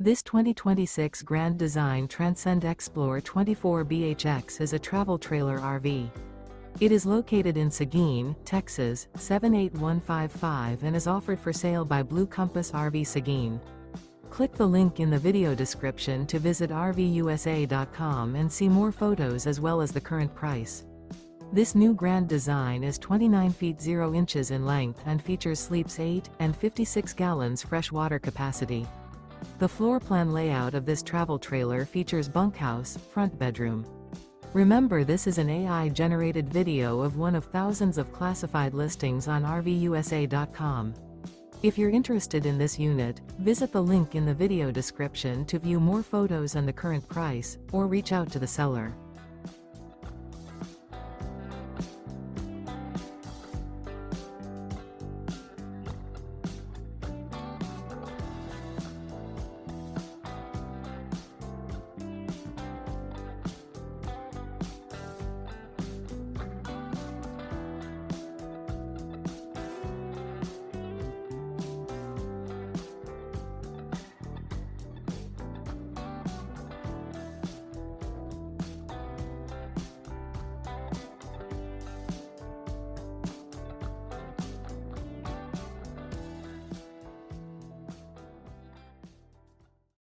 This 2026 Grand Design Transcend Xplor 24BHX is a travel trailer RV. It is located in Seguin, Texas, 78155 and is offered for sale by Blue Compass RV Seguin. Click the link in the video description to visit RVUSA.com and see more photos as well as the current price. This new Grand Design is 29 feet 0 inches in length and features sleeps 8 and 56 gallons fresh water capacity. The floor plan layout of this travel trailer features bunkhouse, front bedroom. Remember, this is an AI-generated video of one of thousands of classified listings on RVUSA.com. If you're interested in this unit, visit the link in the video description to view more photos and the current price, or reach out to the seller.